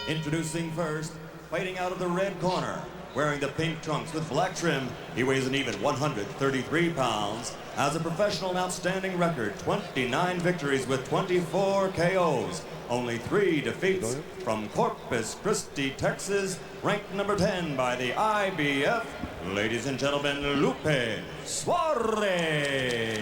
Introducing first, fighting out of the red corner, wearing the pink trunks with black trim, he weighs an even 133 pounds, has a professional and outstanding record, 29 victories with 24 KOs, only 3 defeats, from Corpus Christi, Texas, ranked number 10 by the IBF, ladies and gentlemen, Lupe Suarez.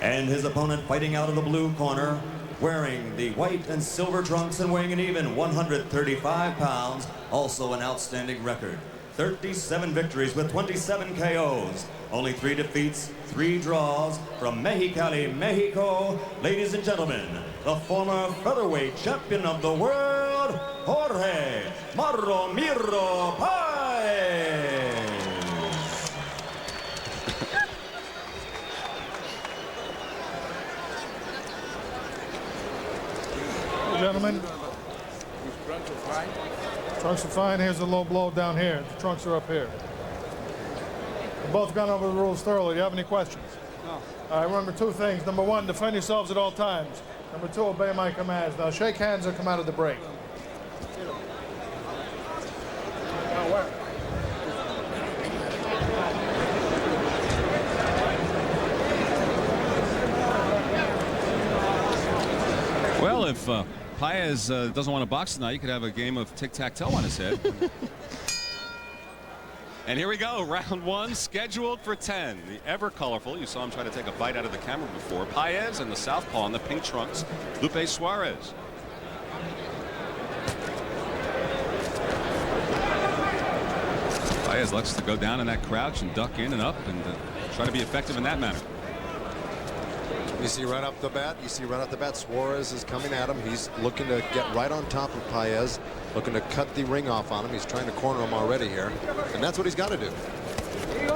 And his opponent fighting out of the blue corner, wearing the white and silver trunks and weighing an even 135 pounds, also an outstanding record. 37 victories with 27 KOs, only 3 defeats, 3 draws, from Mexicali, Mexico, ladies and gentlemen, the former featherweight champion of the world, Jorge El Maromero Paez. Gentlemen, trunks are fine. Here's a low blow down here. The trunks are up here. We've both gone over the rules thoroughly. Do you have any questions? No. All right, remember 2 things. Number 1, defend yourselves at all times. Number 2, obey my commands. Now shake hands or come out of the break. Well, if Paez doesn't want to box tonight, you could have a game of tic-tac-toe on his head. And here we go, round 1, scheduled for 10. The ever colorful, you saw him try to take a bite out of the camera before, Paez and the southpaw in the pink trunks, Lupe Suarez. Paez likes to go down in that crouch and duck in and up and try to be effective in that manner. You see right off the bat, Suarez is coming at him. He's looking to get right on top of Paez, looking to cut the ring off on him. He's trying to corner him already here, and that's what he's got to do.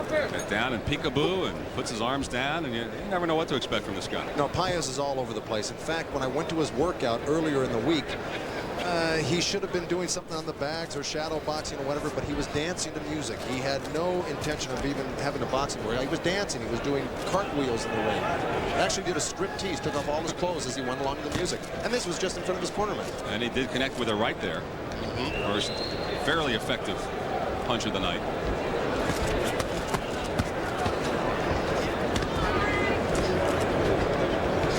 Get down and peekaboo and puts his arms down, and you never know what to expect from this guy. No, Paez is all over the place. In fact, when I went to his workout earlier in the week, he should have been doing something on the bags or shadow boxing or whatever, but he was dancing to music. He had no intention of even having a boxing ring. He was dancing. He was doing cartwheels in the ring. Actually did a strip tease, took off all his clothes as he went along to the music. And this was just in front of his cornerman. And he did connect with her right there. First fairly effective punch of the night.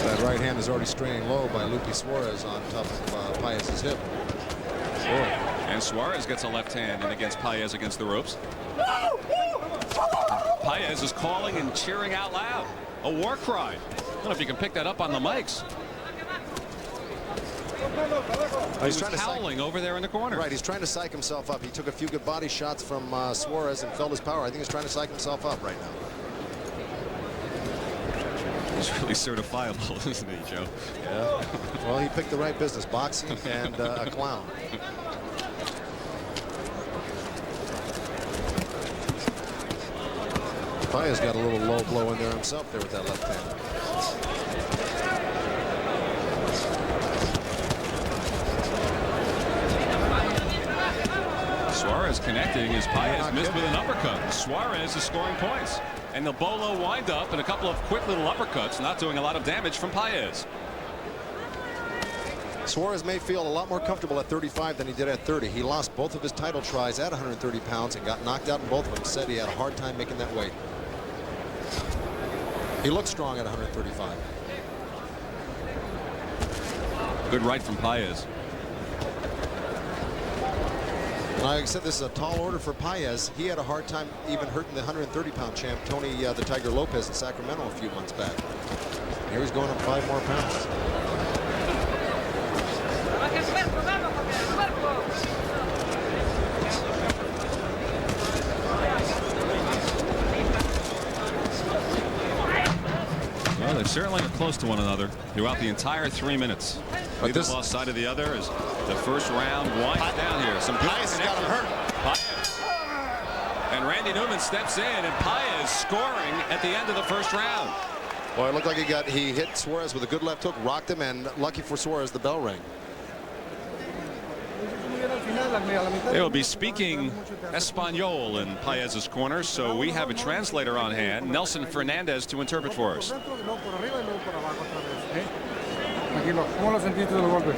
That right hand is already straining low by Lupe Suarez on top of Paez's hip. And Suarez gets a left hand in against Paez against the ropes. Paez is calling and cheering out loud. A war cry. I don't know if you can pick that up on the mics. He's trying to howling over there in the corner. Right, he's trying to psych himself up. He took a few good body shots from Suarez and felt his power. I think he's trying to psych himself up right now. He's really certifiable, isn't he, Joe? Yeah. Well, he picked the right business, boxing and a clown. Paez got a little low blow in there himself there with that left hand. Suarez connecting as Paez missed with an uppercut. Suarez is scoring points. And the bolo wind up and a couple of quick little uppercuts, not doing a lot of damage from Paez. Suarez may feel a lot more comfortable at 35 than he did at 30. He lost both of his title tries at 130 pounds and got knocked out in both of them. Said he had a hard time making that weight. He looks strong at 135. Good right from Paez. Like I said, this is a tall order for Paez. He had a hard time even hurting the 130-pound champ, Tony the Tiger Lopez in Sacramento a few months back. Here he's going up 5 more pounds. Well, they certainly are close to one another throughout the entire 3 minutes. But this lost sight of the other as the first round winds down here. Some Paez got him hurt. Paez. And Randy Newman steps in, and Paez scoring at the end of the first round. Well, it looked like he hit Suarez with a good left hook, rocked him, and lucky for Suarez, the bell rang. They will be speaking Espanol in Paez's corner, so we have a translator on hand, Nelson Fernandez, to interpret for us. Tranquilo. ¿Cómo lo sentiste del golpe?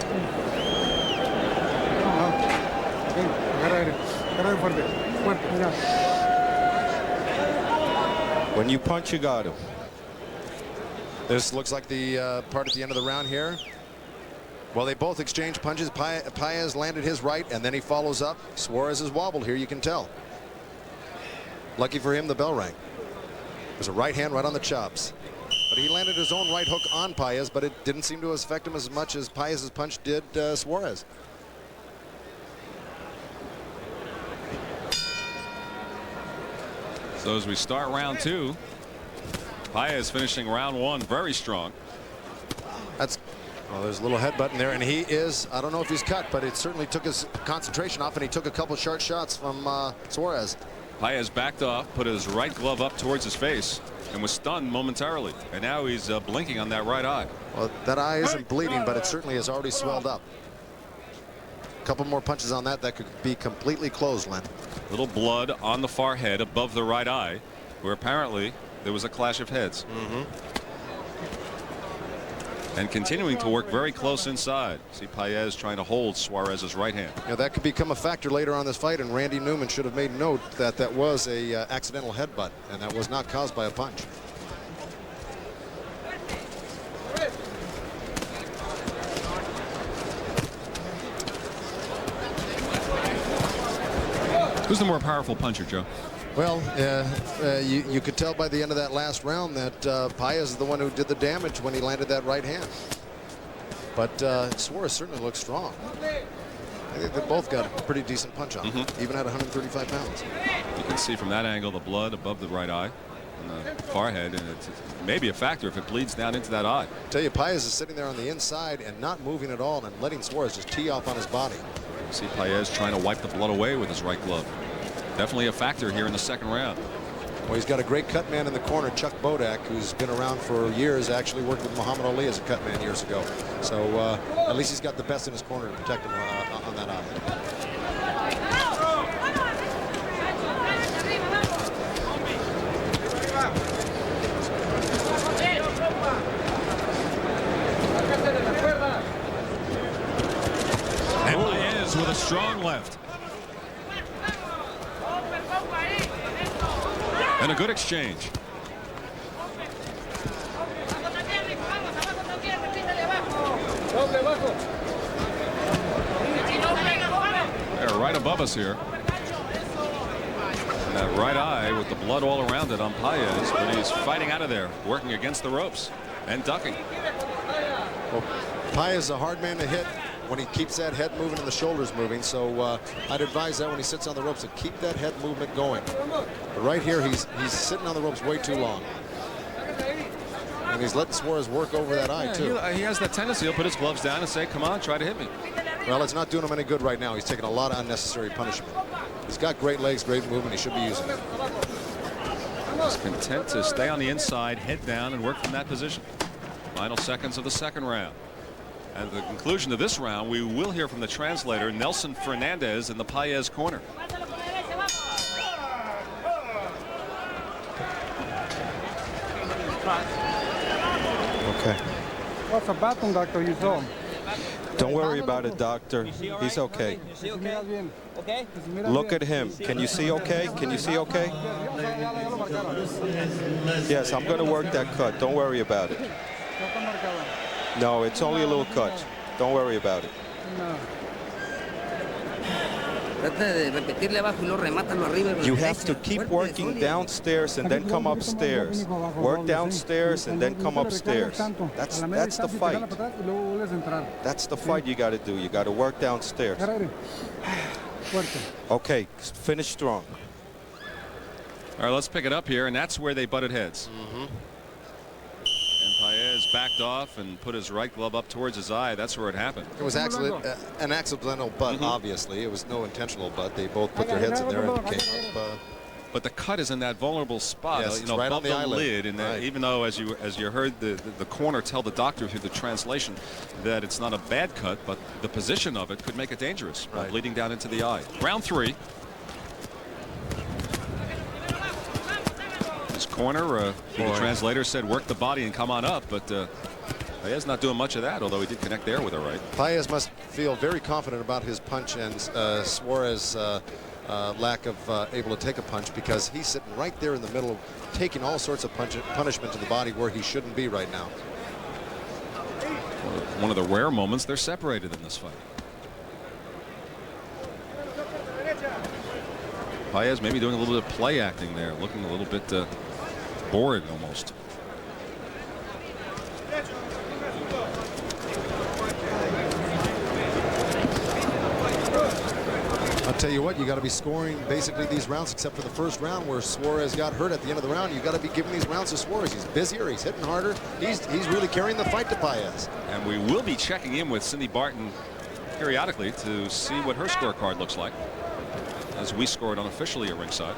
Agarra aire. Agarra aire fuerte. Fuerte, mira. When you punch, you got him. This looks like the part at the end of the round here. Well, they both exchanged punches. Paez landed his right, and then he follows up. Suarez is wobbled here, you can tell. Lucky for him, the bell rang. There's a right hand right on the chops. But he landed his own right hook on Paez, but it didn't seem to affect him as much as Paez's punch did Suarez. So as we start round 2, Paez finishing round 1 very strong. That's, well, there's a little headbutt in there, and he is, I don't know if he's cut, but it certainly took his concentration off, and he took a couple sharp shots from Suarez. Paez backed off, put his right glove up towards his face, and was stunned momentarily. And now he's blinking on that right eye. Well, that eye isn't bleeding, but it certainly has already swelled up. A couple more punches on that could be completely closed, Len. Little blood on the far head above the right eye, where apparently there was a clash of heads. And continuing to work very close inside. See Paez trying to hold Suarez's right hand. You know, that could become a factor later on this fight, and Randy Newman should have made note that that was a accidental headbutt, and that was not caused by a punch. Who's the more powerful puncher, Joe? Well, you could tell by the end of that last round that Paez is the one who did the damage when he landed that right hand. But Suarez certainly looks strong. I think they both got a pretty decent punch on him, even at 135 pounds. You can see from that angle the blood above the right eye and the forehead, and it may be a factor if it bleeds down into that eye. I tell you, Paez is sitting there on the inside and not moving at all, and letting Suarez just tee off on his body. See Paez trying to wipe the blood away with his right glove. Definitely a factor here in the second round. Well, he's got a great cut man in the corner, Chuck Bodak, who's been around for years, actually worked with Muhammad Ali as a cut man years ago. So at least he's got the best in his corner to protect him on that eye. And Paez with a strong left. And a good exchange. They're right above us here. And that right eye with the blood all around it on Paez, but he's fighting out of there, working against the ropes and ducking. Well, Paez is a hard man to hit when he keeps that head moving and the shoulders moving, so I'd advise that when he sits on the ropes to keep that head movement going. But right here he's sitting on the ropes way too long, and he's letting Suarez work over that eye too. He has that tendency. He'll put his gloves down and say, come on, try to hit me. Well, it's not doing him any good right now. He's taking a lot of unnecessary punishment. He's got great legs, great movement. He should be using it. He's content to stay on the inside, head down, and work from that position. Final seconds of the second round. And at the conclusion of this round, we will hear from the translator, Nelson Fernandez, in the Paez corner. Okay. What's a baton, doctor, you saw? Don't worry about it, doctor. He's okay. Okay. Look at him. Can you see okay? Can you see okay? Yes, I'm going to work that cut. Don't worry about it. No, it's only a little cut. Don't worry about it. You have to keep working downstairs and then come upstairs. Work downstairs and then come upstairs. That's the fight. That's the fight you got to do. You got to work downstairs. Okay, finish strong. All right, let's pick it up here, and that's where they butted heads. And Paez backed off and put his right glove up towards his eye. That's where it happened. It was actually an accidental butt, obviously. It was no intentional butt. They both put their heads in there and came up. But the cut is in that vulnerable spot, Yes, you know, right above on the the eyelid. lid. And Right. even though, as you heard the corner tell the doctor through the translation that it's not a bad cut, but the position of it could make it dangerous, by Right. bleeding down into the eye. Round 3. This corner, the translator said work the body and come on up, but Paez not doing much of that, although he did connect there with a right. Paez must feel very confident about his punch and Suarez lack of able to take a punch, because he's sitting right there in the middle, taking all sorts of punishment to the body where he shouldn't be right now. One of the rare moments they're separated in this fight. Paez maybe doing a little bit of play acting there, looking a little bit bored almost. I'll tell you what, you got to be scoring basically these rounds, except for the first round where Suarez got hurt at the end of the round. You got to be giving these rounds to Suarez. He's busier, he's hitting harder, he's really carrying the fight to Paez. And we will be checking in with Cindy Barton periodically to see what her scorecard looks like, as we scored unofficially at ringside.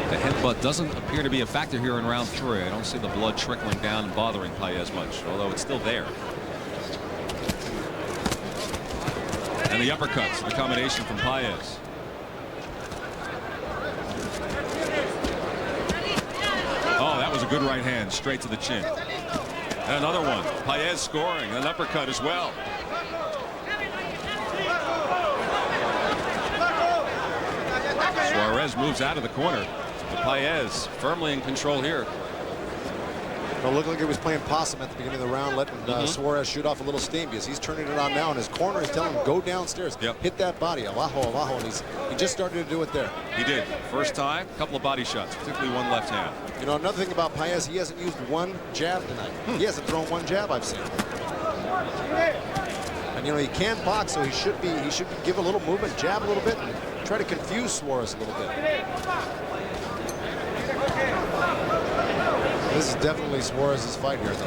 The headbutt doesn't appear to be a factor here in round 3. I don't see the blood trickling down and bothering Paez much, although it's still there. And the uppercuts, the combination from Paez. Oh, that was a good right hand, straight to the chin. And another one. Paez scoring an uppercut as well. Suarez moves out of the corner. But Paez firmly in control here. It looked like he was playing possum at the beginning of the round, letting Suarez shoot off a little steam, because he's turning it on now, and his corner is telling him, go downstairs, hit that body, abajo, abajo, and he just started to do it there. He did. First time, a couple of body shots, particularly one left hand. You know, another thing about Paez, he hasn't used one jab tonight. He hasn't thrown one jab I've seen. And you know, he can box, so he should give a little movement, jab a little bit, and try to confuse Suarez a little bit. This is definitely Suarez's fight here, though.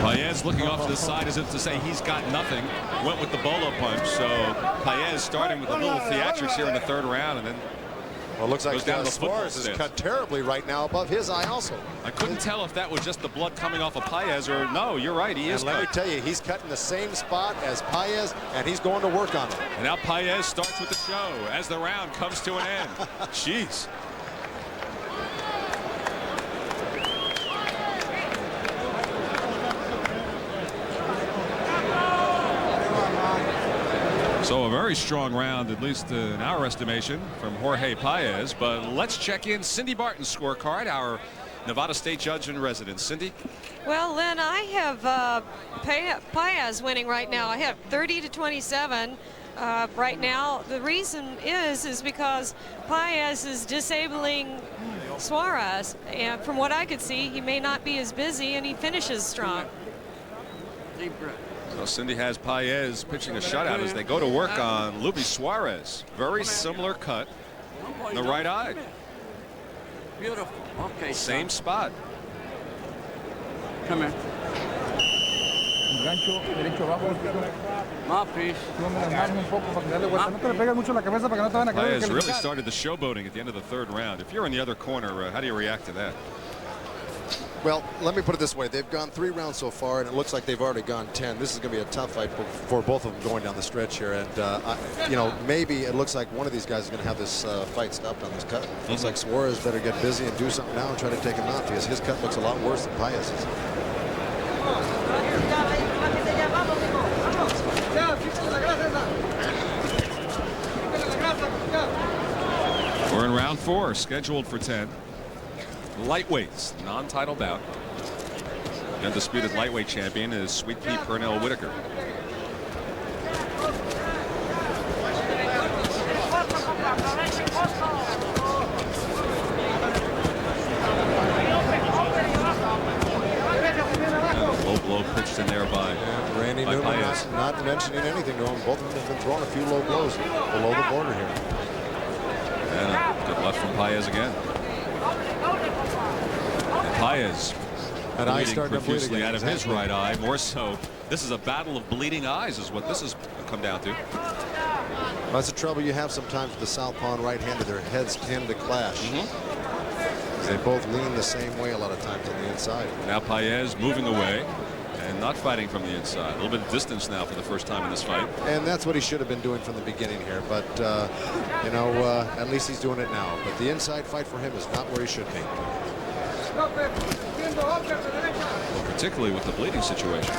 Paez looking off to the side as if to say he's got nothing. Went with the bolo punch. So Paez starting with a little theatrics here in the third round, and then well, it looks like Suarez is cut terribly right now above his eye also. I couldn't tell if that was just the blood coming off of Paez or no, you're right, he is. And let me tell you, he's cutting the same spot as Paez, and he's going to work on it. And now Paez starts with the show as the round comes to an end. Jeez. So a very strong round, at least in our estimation, from Jorge Paez. But let's check in Cindy Barton's scorecard, our Nevada State judge in residence. Cindy? Well, Len, I have Paez winning right now. I have 30-27 right now. The reason is because Paez is disabling Suarez. And from what I could see, he may not be as busy, and he finishes strong. Deep breath. So Cindy has Paez pitching a shutout as they go to work on Lupe Suarez. Very similar cut in the right eye. Beautiful. Okay. Same spot. Come here. Gancho derecho abajo. Más piece. Súbeme las manos un poco para que dale vuelta. No te le pegues mucho la cabeza para que no te vayan a caer. Paez really started the showboating at the end of the third round. If you're in the other corner, how do you react to that? Well, let me put it this way. They've gone 3 rounds so far, and it looks like they've already gone 10. This is going to be a tough fight for both of them going down the stretch here. And, you know, maybe it looks like one of these guys is going to have this fight stopped on this cut. Looks like Suarez better get busy and do something now and try to take him out, because his cut looks a lot worse than Paez's. We're in round 4, scheduled for 10. Lightweights, non-title bout. The undisputed lightweight champion is Sweet Pea Pernell Whitaker. Low blow pitched in there by Randy Newman not mentioning anything to him. Both of them have been throwing a few low blows below the border here. And a good left from Paez again. Paez bleeding profusely out of his right eye. More so, this is a battle of bleeding eyes is what this has come down to. Well, that's the trouble you have sometimes with the southpaw and right-hander. Their heads tend to clash. They both lean the same way a lot of times on the inside. Now Paez moving away and not fighting from the inside. A little bit of distance now for the first time in this fight. And that's what he should have been doing from the beginning here. But, you know, at least he's doing it now. But the inside fight for him is not where he should be. Particularly with the bleeding situation.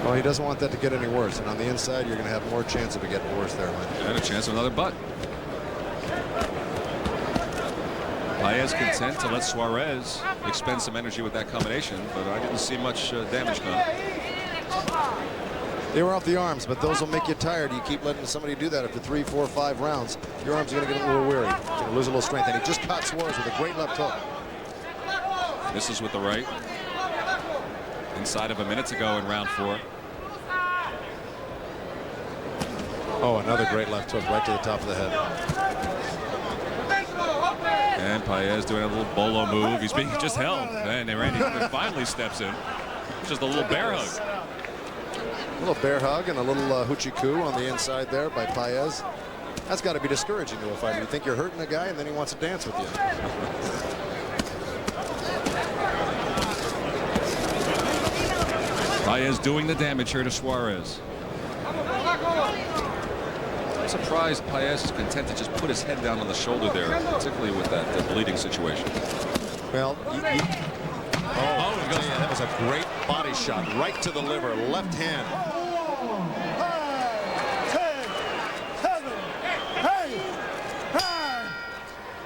Well, he doesn't want that to get any worse. And on the inside, you're going to have more chance of it getting worse there, Lynn. And a chance of another butt. Paez content to let Suarez expend some energy with that combination, but I didn't see much damage done. They were off the arms, but those will make you tired. You keep letting somebody do that after 3, 4, 5 rounds. Your arms are going to get a little weary. You're going to lose a little strength. And he just caught Suarez with a great left hook. This is with the right. Inside of a minute to go in round 4. Oh, another great left hook right to the top of the head. And Paez doing a little bolo move. He's being just held. And Randy finally steps in. Just a little bear hug. A little bear hug and a little hoochie coo on the inside there by Paez. That's got to be discouraging to a fighter. You think you're hurting a guy and then he wants to dance with you. Paez doing the damage here to Suarez. I'm surprised Paez is content to just put his head down on the shoulder there, particularly with that bleeding situation. Well, that was a great body shot right to the liver, left hand. 10, 7, 8, 9.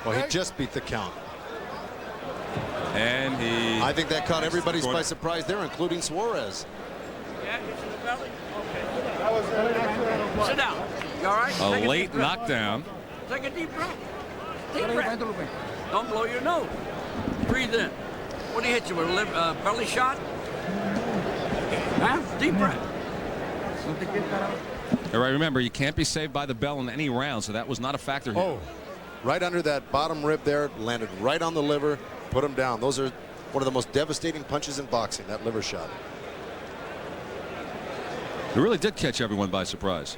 Well, he just beat the count. And he... I think that caught everybody by surprise there, including Suarez. Sit down. You all right? A late knockdown. Take a deep breath. Deep breath. Don't blow your nose. Breathe in. What did he hit you with? A belly shot? Huh? Deep breath. All right, remember, you can't be saved by the bell in any round, so that was not a factor here. Oh, right under that bottom rib there, landed right on the liver, put him down. Those are one of the most devastating punches in boxing, that liver shot. It really did catch everyone by surprise.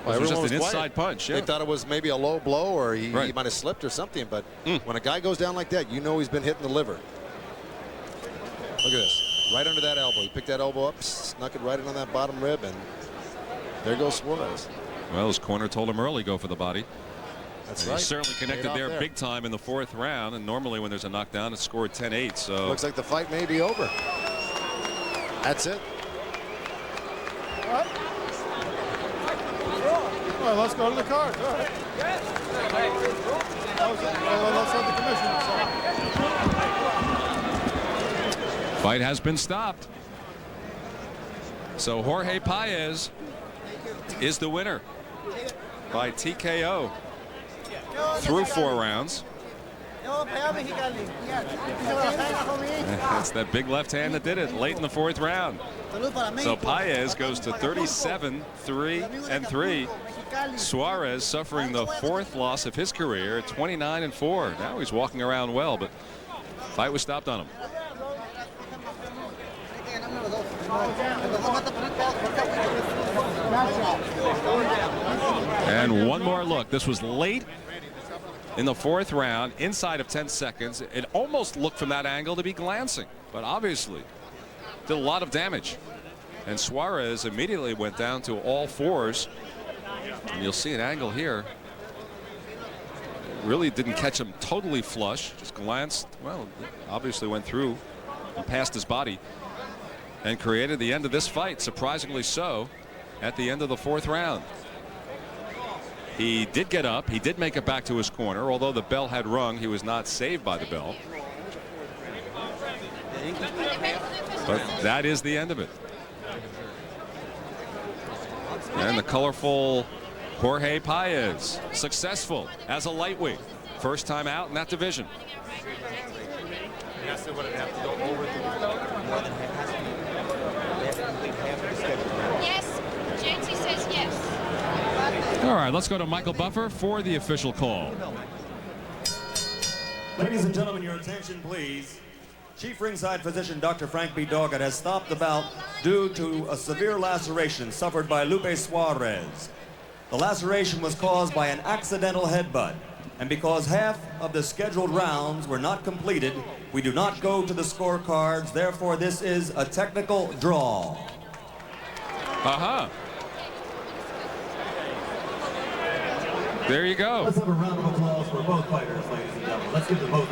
It was just an inside punch. Yeah. They thought it was maybe a low blow or he might have slipped or something, but when a guy goes down like that, you know he's been hitting the liver. Look at this. Right under that elbow. He picked that elbow up, snuck it right in on that bottom rib, and there goes Suarez. Well, his corner told him early go for the body. That's and right. He certainly connected there big time in the 4th round, and normally when there's a knockdown, it's scored 10-8. So looks like the fight may be over. That's it. All right, let's go to the cards. All right. Let's have the commission. Fight has been stopped. So Jorge Paez is the winner by TKO through 4 rounds. That's that big left hand that did it late in the 4th round. So Paez goes to 37-3-3. Suarez suffering the 4th loss of his career, 29-4. Now he's walking around well, but fight was stopped on him. And one more look. This was late in the 4th round, inside of 10 seconds. It almost looked from that angle to be glancing, but obviously did a lot of damage. And Suarez immediately went down to all 4s. And you'll see an angle here. It really didn't catch him totally flush, just glanced. Well, obviously went through and past his body and created the end of this fight, surprisingly so, at the end of the 4th round. He did get up. He did make it back to his corner. Although the bell had rung, he was not saved by the bell. But that is the end of it. And the colorful Jorge Paez, successful as a lightweight. First time out in that division. Yes, JT says yes. All right, let's go to Michael Buffer for the official call. Ladies and gentlemen, your attention, please. Chief ringside physician Dr. Frank B. Doggett has stopped the bout due to a severe laceration suffered by Lupe Suarez. The laceration was caused by an accidental headbutt. And because half of the scheduled rounds were not completed, we do not go to the scorecards. Therefore, this is a technical draw. Uh-huh. There you go. Let's have a round of applause for both fighters, ladies and gentlemen. Let's give the vote